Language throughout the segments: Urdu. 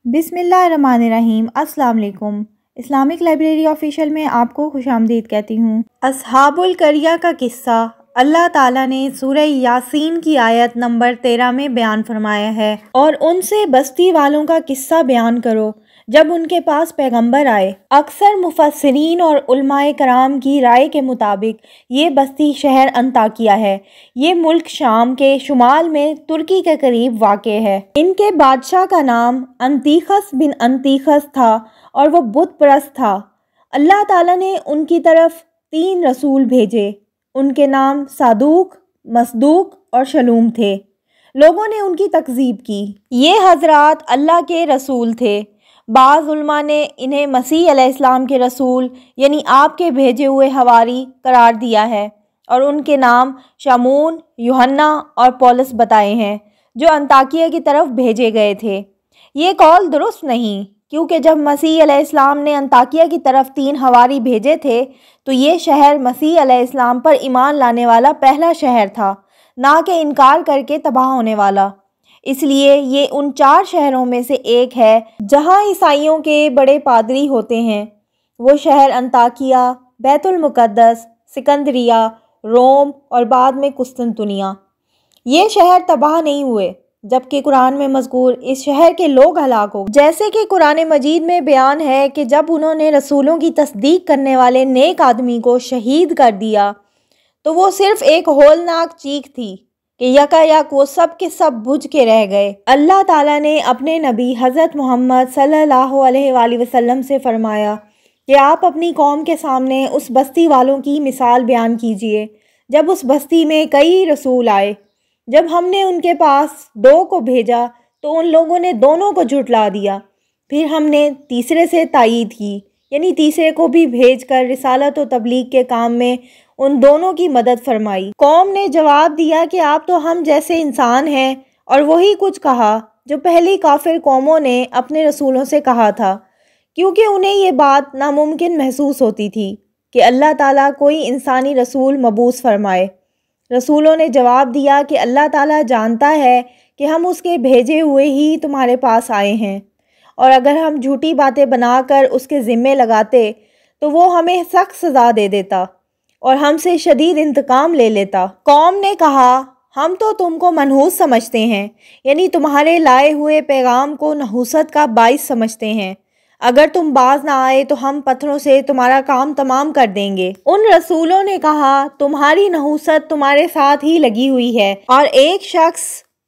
بسم اللہ الرحمن الرحیم۔ السلام علیکم۔ اسلامک لائبریری آفیشیل میں آپ کو خوش آمدید کہتی ہوں۔ اصحاب القریہ کا قصہ اللہ تعالیٰ نے سورہ یاسین کی آیت نمبر 13 میں بیان فرمایا ہے، اور ان سے بستی والوں کا قصہ بیان کرو جب ان کے پاس پیغمبر آئے۔ اکثر مفسرین اور علماء کرام کی رائے کے مطابق یہ بستی شہر انطاکیہ ہے۔ یہ ملک شام کے شمال میں ترکی کے قریب واقع ہے۔ ان کے بادشاہ کا نام انتیخس بن انتیخس تھا اور وہ بت پرست تھا۔ اللہ تعالیٰ نے ان کی طرف 3 رسول بھیجے۔ ان کے نام صادوق، مصدوق اور شلوم تھے۔ لوگوں نے ان کی تکذیب کی۔ یہ حضرات اللہ کے رسول تھے۔ بعض علماء نے انہیں مسیح علیہ السلام کے رسول یعنی آپ کے بھیجے ہوئے حواری قرار دیا ہے، اور ان کے نام شمعون، یوحنا اور پولس بتائے ہیں، جو انطاکیہ کی طرف بھیجے گئے تھے۔ یہ قول درست نہیں، کیونکہ جب مسیح علیہ السلام نے انطاکیہ کی طرف 3 حواری بھیجے تھے تو یہ شہر مسیح علیہ السلام پر ایمان لانے والا پہلا شہر تھا، نہ کہ انکار کر کے تباہ ہونے والا۔ اس لیے یہ ان 4 شہروں میں سے ایک ہے جہاں عیسائیوں کے بڑے پادری ہوتے ہیں۔ وہ شہر انطاکیہ، بیت المقدس، سکندریہ، روم اور بعد میں قسطنطنیہ۔ یہ شہر تباہ نہیں ہوئے، جبکہ قرآن میں مذکور اس شہر کے لوگ ہلاک ہو گئے۔ جیسے کہ قرآن مجید میں بیان ہے کہ جب انہوں نے رسولوں کی تصدیق کرنے والے نیک آدمی کو شہید کر دیا تو وہ صرف ایک ہولناک چیخ تھی کہ یکا یک وہ سب کے سب بجھ کے رہ گئے۔ اللہ تعالیٰ نے اپنے نبی حضرت محمد صلی اللہ علیہ وآلہ وسلم سے فرمایا کہ آپ اپنی قوم کے سامنے اس بستی والوں کی مثال بیان کیجئے جب اس بستی میں کئی رسول آئے۔ جب ہم نے ان کے پاس 2 کو بھیجا تو ان لوگوں نے دونوں کو جھٹلا دیا۔ پھر ہم نے تیسرے سے تائید کی، یعنی تیسرے کو بھی بھیج کر رسالت و تبلیغ کے کام میں ان دونوں کی مدد فرمائی۔ قوم نے جواب دیا کہ آپ تو ہم جیسے انسان ہیں، اور وہی کچھ کہا جو پہلی کافر قوموں نے اپنے رسولوں سے کہا تھا، کیونکہ انہیں یہ بات ناممکن محسوس ہوتی تھی کہ اللہ تعالیٰ کوئی انسانی رسول مبعوث فرمائے۔ رسولوں نے جواب دیا کہ اللہ تعالیٰ جانتا ہے کہ ہم اس کے بھیجے ہوئے ہی تمہارے پاس آئے ہیں، اور اگر ہم جھوٹی باتیں بنا کر اس کے ذمے لگاتے تو وہ ہمیں سخت سزا دے دیتا اور ہم سے شدید انتقام لے لیتا۔ قوم نے کہا، ہم تو تم کو منحوس سمجھتے ہیں، یعنی تمہارے لائے ہوئے پیغام کو نحوست کا باعث سمجھتے ہیں۔ اگر تم باز نہ آئے تو ہم پتھروں سے تمہارا کام تمام کر دیں گے۔ ان رسولوں نے کہا، تمہاری نحوست تمہارے ساتھ ہی لگی ہوئی ہے۔ اور ایک شخص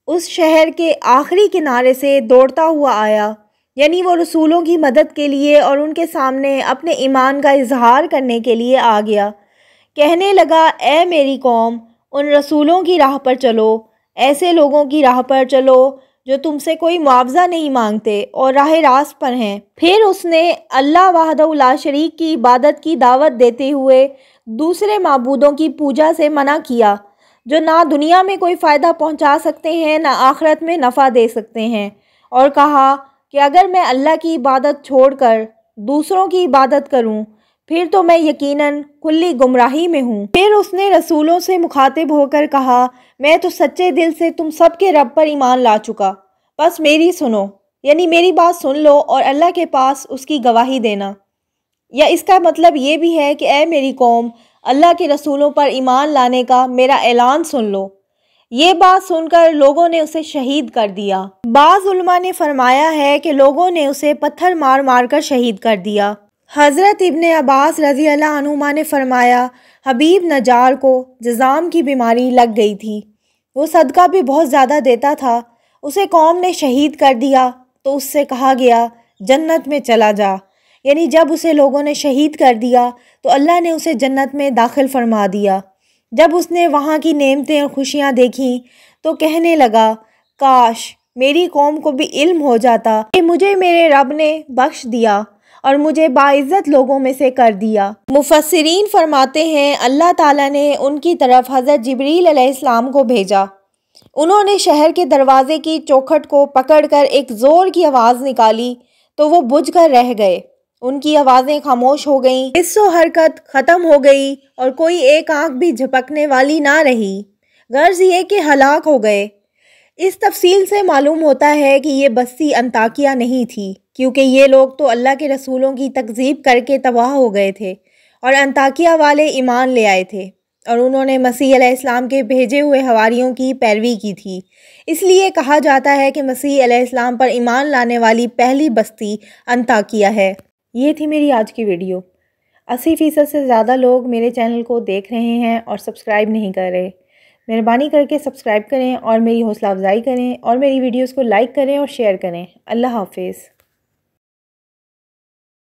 اس شہر کے آخری کنارے سے دوڑتا ہوا آیا، یعنی وہ رسولوں کی مدد کے لیے اور ان کے سامنے اپنے ایمان کا اظہار کرنے کے لیے آ گیا۔ کہنے لگا، اے میری قوم، ان رسولوں کی راہ پر چلو، ایسے لوگوں کی راہ پر چلو جو تم سے کوئی معاوضہ نہیں مانگتے اور راہ راست پر ہیں۔ پھر اس نے اللہ وحدہ لا شریک کی عبادت کی دعوت دیتے ہوئے دوسرے معبودوں کی پوجا سے منع کیا جو نہ دنیا میں کوئی فائدہ پہنچا سکتے ہیں نہ آخرت میں نفع دے سکتے ہیں، اور کہا کہ اگر میں اللہ کی عبادت چھوڑ کر دوسروں کی عبادت کروں پھر تو میں یقیناً کلی گمراہی میں ہوں۔ پھر اس نے رسولوں سے مخاطب ہو کر کہا، میں تو سچے دل سے تم سب کے رب پر ایمان لا چکا، بس میری سنو، یعنی میری بات سن لو اور اللہ کے پاس اس کی گواہی دینا۔ یا اس کا مطلب یہ بھی ہے کہ اے میری قوم، اللہ کے رسولوں پر ایمان لانے کا میرا اعلان سن لو۔ یہ بات سن کر لوگوں نے اسے شہید کر دیا۔ بعض علماء نے فرمایا ہے کہ لوگوں نے اسے پتھر مار مار کر شہید کر دیا۔ حضرت ابن عباس رضی اللہ عنہما نے فرمایا، حبیب نجار کو جذام کی بیماری لگ گئی تھی۔ وہ صدقہ بھی بہت زیادہ دیتا تھا۔ اسے قوم نے شہید کر دیا تو اس سے کہا گیا، جنت میں چلا جا، یعنی جب اسے لوگوں نے شہید کر دیا تو اللہ نے اسے جنت میں داخل فرما دیا۔ جب اس نے وہاں کی نعمتیں اور خوشیاں دیکھیں تو کہنے لگا، کاش میری قوم کو بھی علم ہو جاتا کہ مجھے میرے رب نے بخش دیا اور مجھے باعزت لوگوں میں سے کر دیا۔ مفسرین فرماتے ہیں، اللہ تعالیٰ نے ان کی طرف حضرت جبریل علیہ السلام کو بھیجا۔ انہوں نے شہر کے دروازے کی چوکھٹ کو پکڑ کر ایک زور کی آواز نکالی تو وہ بجھ کر رہ گئے۔ ان کی آوازیں خاموش ہو گئیں، حس و حرکت ختم ہو گئی اور کوئی ایک آنکھ بھی جھپکنے والی نہ رہی، غرض یہ کہ ہلاک ہو گئے۔ اس تفصیل سے معلوم ہوتا ہے کہ یہ بستی انطاکیہ نہیں تھی، کیونکہ یہ لوگ تو اللہ کے رسولوں کی تکذیب کر کے تباہ ہو گئے تھے، اور انطاکیہ والے ایمان لے آئے تھے، اور انہوں نے مسیح علیہ السلام کے بھیجے ہوئے حواریوں کی پیروی کی تھی۔ اس لیے کہا جاتا ہے کہ مسیح علیہ السلام پر ایمان لانے والی پہلی بستی انطاکیہ ہے۔ یہ تھی میری آج کی ویڈیو۔ 80% سے زیادہ لوگ میرے چینل کو دیکھ رہے ہیں اور سبسکرائب نہیں کر رہے۔ مہربانی کر کے سبسکرائب کریں اور میری حوصلہ افزائی کریں اور میری ویڈیوز کو لائک کریں اور شیئر کریں۔ اللہ حافظ۔